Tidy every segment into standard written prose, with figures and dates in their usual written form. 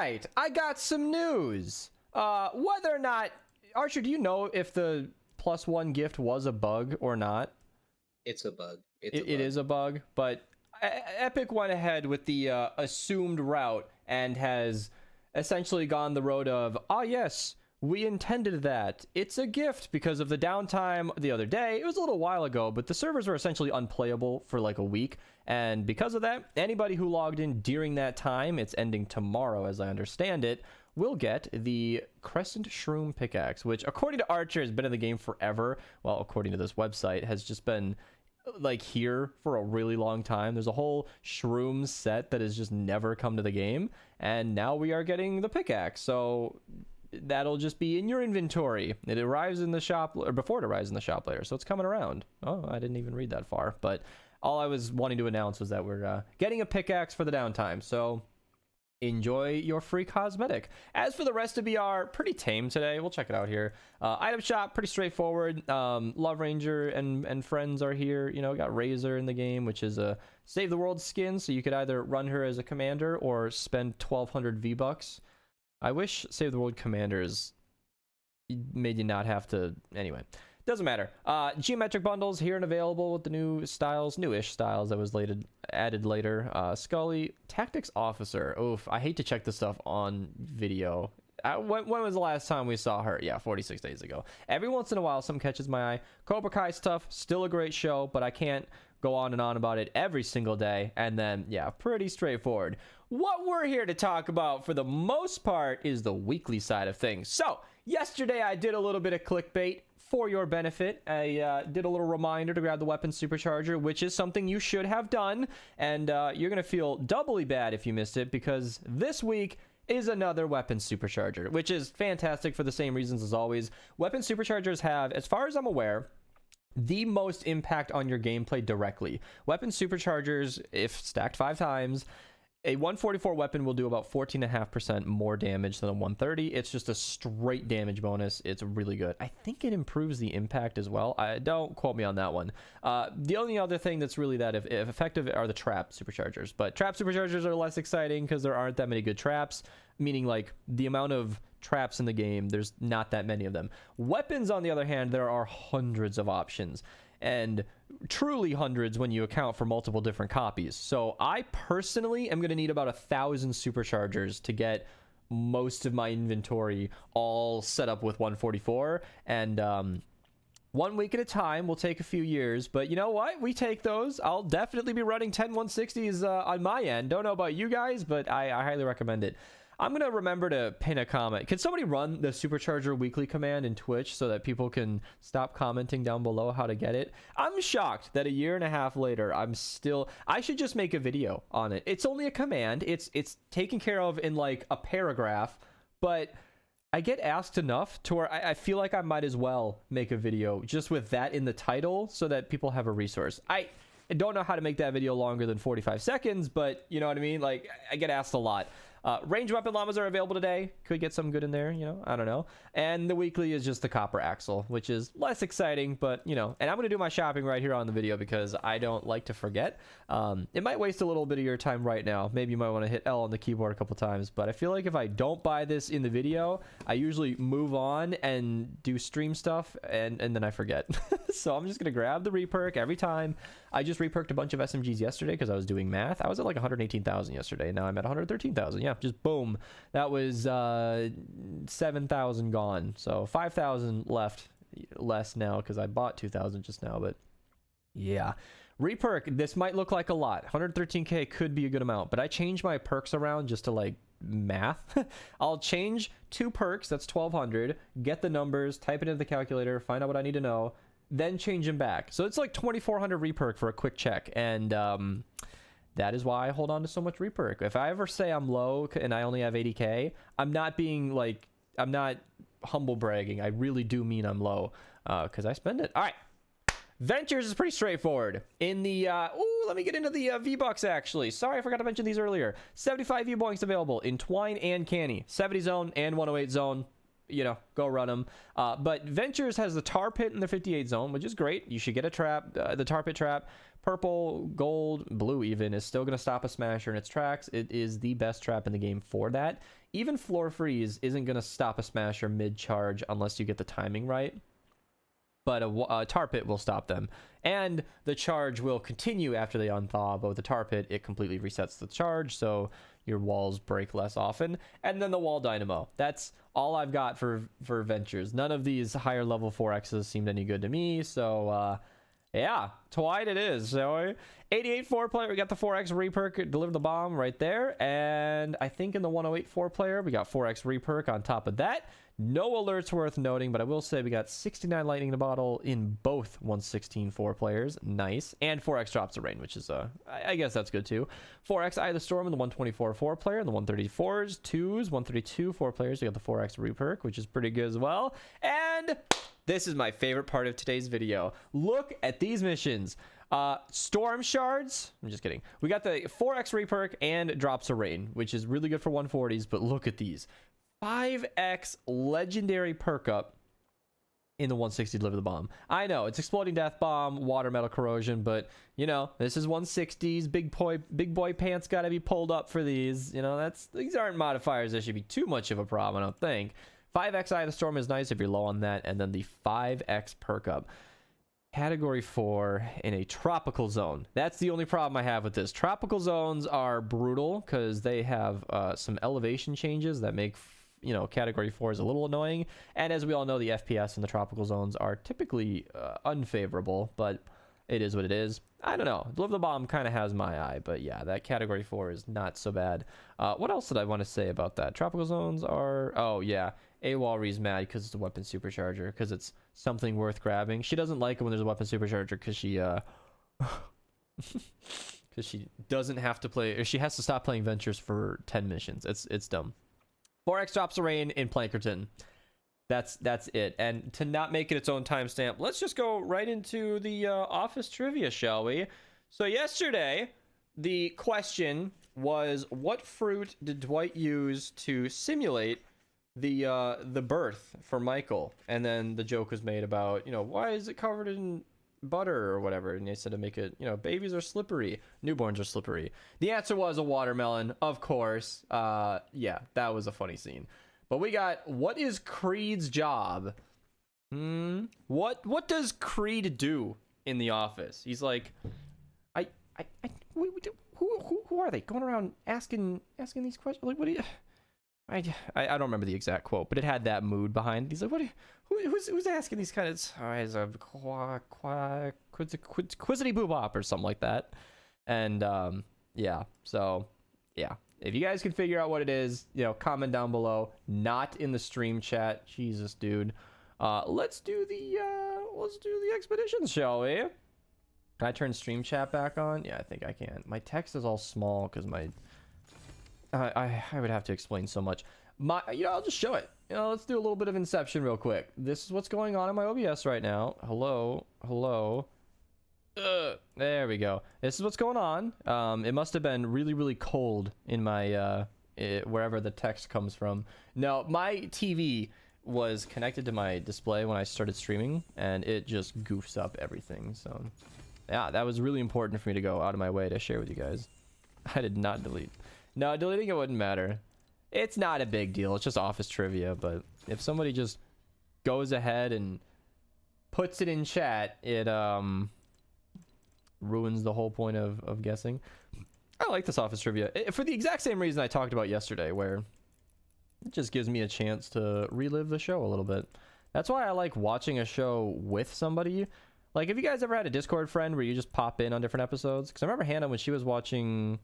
right, I got some news. Whether or not, Archer, do you know if the +1 gift was a bug or not? It's a bug. It is a bug, but Epic went ahead with the assumed route and has essentially gone the road of, yes, we intended that. It's a gift because of the downtime the other day. It was a little while ago, but the servers were essentially unplayable for like a week. And because of that, anybody who logged in during that time, it's ending tomorrow as I understand it, will get the CRESCENT SHROOM pickaxe, which according to Archer has been in the game forever. Well, according to this website, has just been like here for a really long time. There's a whole SHROOM set that has just never come to the game, and now we are getting the pickaxe. So that'll just be in your inventory. It arrives in the shop, or before it arrives in the shop later, so it's coming around. Oh, I didn't even read that far, but all I was wanting to announce was that we're getting a pickaxe for the downtime, so enjoy your free cosmetic. As for the rest of VR, pretty tame today. We'll check it out here. Item shop, pretty straightforward. Love Ranger and friends are here. You know, got Razor in the game, which is a save the world skin, so you could either run her as a commander or spend 1,200 V-Bucks. I wish Save the World Commanders made you not have to. Anyway, doesn't matter. Geometric bundles here and available with the new styles, newish styles that was added later. Scully, Tactics Officer. Oof, I hate to check this stuff on video. When was the last time we saw her? Yeah, 46 days ago. Every once in a while, something catches my eye. Cobra Kai stuff, still a great show, but I can't go on and on about it every single day. And then, yeah, pretty straightforward. What we're here to talk about for the most part is the weekly side of things. So, yesterday I did a little bit of clickbait for your benefit. I did a little reminder to grab the weapon supercharger, which is something you should have done. And you're going to feel doubly bad if you missed it, because this week is another weapon supercharger, which is fantastic for the same reasons as always. Weapon superchargers have, as far as I'm aware, the most impact on your gameplay directly. Weapon superchargers, if stacked 5 times, a 144 weapon will do about 14.5% more damage than a 130. It's just a straight damage bonus. It's really good. I think it improves the impact as well. Don't quote me on that one. The only other thing that's really that if effective are the trap superchargers. But trap superchargers are less exciting because there aren't that many good traps, meaning like the amount of traps in the game, there's not that many of them. Weapons, on the other hand, there are hundreds of options. And truly hundreds when you account for multiple different copies. So I personally am going to need about 1,000 superchargers to get most of my inventory all set up with 144. And 1 week at a time will take a few years, but you know what? We take those. I'll definitely be running 10 160s on my end. Don't know about you guys, but I highly recommend it. I'm going to remember to pin a comment. Can somebody run the Supercharger weekly command in Twitch so that people can stop commenting down below how to get it? I'm shocked that a year and a half later, I should just make a video on it. It's only a command. It's taken care of in like a paragraph, but I get asked enough to where I feel like I might as well make a video just with that in the title so that people have a resource. I don't know how to make that video longer than 45 seconds, but you know what I mean? Like, I get asked a lot. Range weapon llamas are available today. Could get some good in there, you know, I don't know. And the weekly is just the copper axle, which is less exciting, but you know, and I'm going to do my shopping right here on the video because I don't like to forget. It might waste a little bit of your time right now. Maybe you might want to hit L on the keyboard a couple times, but I feel like if I don't buy this in the video, I usually move on and do stream stuff and then I forget. So I'm just going to grab the reperk every time. I just reperked a bunch of SMGs yesterday because I was doing math. I was at like 118,000 yesterday. Now I'm at 113,000. Yeah, just boom. That was 7,000 gone. So 5,000 left less now because I bought 2,000 just now. But yeah, reperk. This might look like a lot. 113k could be a good amount, but I changed my perks around just to like math. I'll change 2 perks. That's 1,200. Get the numbers, type it into the calculator, find out what I need to know, then change them back. So it's like 2,400 reperk for a quick check. And that is why I hold on to so much reperk. If I ever say I'm low and I only have 80k, I'm not being like, I'm not humble bragging. I really do mean I'm low because I spend it. All right. Ventures is pretty straightforward. In the, let me get into the V-Bucks actually. Sorry, I forgot to mention these earlier. 75 V-Boinks available in Twine and Canny. 70 zone and 108 zone. you know, go run them. But Ventures has the tar pit in the 58 zone, which is great. You should get a trap. The tar pit trap, purple, gold, blue even, is still going to stop a smasher in its tracks. It is the best trap in the game for that. Even floor freeze isn't going to stop a smasher mid-charge unless you get the timing right. But a tar pit will stop them. And the charge will continue after they unthaw, but with the tar pit, it completely resets the charge, so your walls break less often. And then the wall dynamo. That's all I've got for Ventures. None of these higher level 4Xs seemed any good to me, so yeah, Twine it is. So 88 4-player, we got the 4X reperk, deliver the bomb right there. And I think in the 108 4-player, we got 4X reperk on top of that. No alerts worth noting, but I will say we got 69 lightning in the bottle in both 116 4-players. Nice. And 4X drops of rain, which is, I guess that's good too. 4X Eye of the Storm in the 124 4-player, and the 134s, 2s, 132 4-players. We got the 4X reperk, which is pretty good as well. And this is my favorite part of today's video. Look at these missions. Storm shards. I'm just kidding. We got the 4X reperk and drops of rain, which is really good for 140s, but look at these. 5X legendary perk up in the 160 deliver the bomb. I know it's exploding death bomb, water metal corrosion, but you know, this is 160s. Big boy pants got to be pulled up for these. You know, these aren't modifiers that should be too much of a problem, I don't think. 5X Eye of the Storm is nice if you're low on that, and then the 5X perk up. Category 4 in a tropical zone. That's the only problem I have with this. Tropical zones are brutal because they have some elevation changes that make, you know, category 4 is a little annoying. And as we all know, the FPS in the tropical zones are typically unfavorable, but it is what it is. I don't know. Deliver the Bomb kind of has my eye, but yeah, that category 4 is not so bad. What else did I want to say about that? Tropical zones are, oh yeah, AWOLRE's mad because it's a weapon supercharger, because it's something worth grabbing. She doesn't like it when there's a weapon supercharger because she because she doesn't have to play, or she has to stop playing Ventures for 10 missions. It's dumb. 4X drops of rain in Plankerton. That's it. And to not make it its own timestamp, let's just go right into the office trivia, shall we? So yesterday, the question was, what fruit did Dwight use to simulate the birth for Michael? And then the joke was made about, you know, why is it covered in butter or whatever? And they said to make it, you know, babies are slippery, newborns are slippery. The answer was a watermelon, of course. Yeah, that was a funny scene. But we got, what is Creed's job? What does Creed do in the office? He's like, who are they going around asking these questions? Like, what do you? I don't remember the exact quote, but it had that mood behind. He's like, who's asking these kind of? Oh, he's a quizzity boobop or something like that. And yeah, so yeah. If you guys can figure out what it is, you know, comment down below. Not in the stream chat. Jesus, dude. Let's do the expeditions, shall we? Can I turn stream chat back on? Yeah, I think I can. My text is all small because my I would have to explain so much. You know, I'll just show it. You know, let's do a little bit of Inception real quick. This is what's going on in my OBS right now. Hello. There we go. This is what's going on. It must have been really cold in my wherever the text comes from. No, my TV was connected to my display when I started streaming, and it just goofs up everything. So yeah, that was really important for me to go out of my way to share with you guys. I did not delete. No, deleting it wouldn't matter. It's not a big deal. It's just office trivia. But if somebody just goes ahead and puts it in chat, it ruins the whole point of guessing. I like this office trivia for the exact same reason I talked about yesterday, where it just gives me a chance to relive the show a little bit. That's why I like watching a show with somebody. Like, have you guys ever had a Discord friend where you just pop in on different episodes? Because I remember Hannah, when she was watching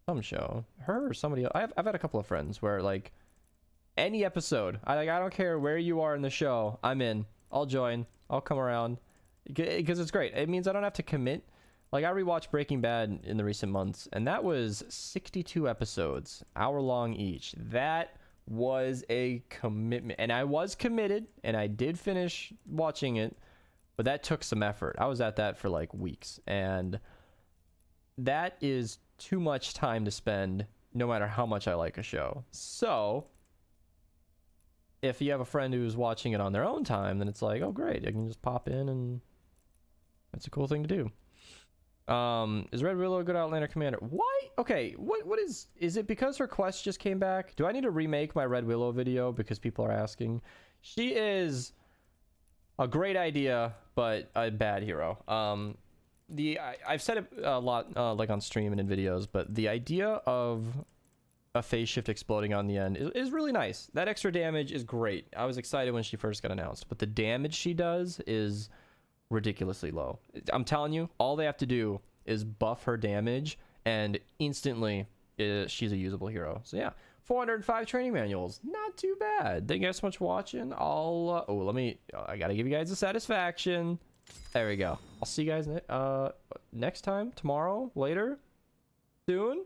some show, her or somebody else, I've had a couple of friends where, like, any episode, I don't care where you are in the show, I'm in. I'll join. I'll come around. Because it's great. It means I don't have to commit. Like, I rewatched Breaking Bad in the recent months, and that was 62 episodes, hour long each. That was a commitment, and I was committed, and I did finish watching it, but that took some effort. I was at that for like weeks, and that is too much time to spend no matter how much I like a show. So if you have a friend who's watching it on their own time, then it's like, oh great, I can just pop in, and it's a cool thing to do. Is Red Willow a good Outlander commander? Why? Okay, what is it because her quest just came back? Do I need to remake my Red Willow video because people are asking? She is a great idea, but a bad hero. I've said it a lot, like on stream and in videos, but the idea of a phase shift exploding on the end is really nice. That extra damage is great. I was excited when she first got announced, but the damage she does is ridiculously low. I'm telling you, all they have to do is buff her damage, and instantly she's a usable hero. So yeah, 405 training manuals, not too bad. Thank you guys so much for watching. I gotta give you guys a satisfaction. There we go. I'll see you guys next time, tomorrow, later, soon.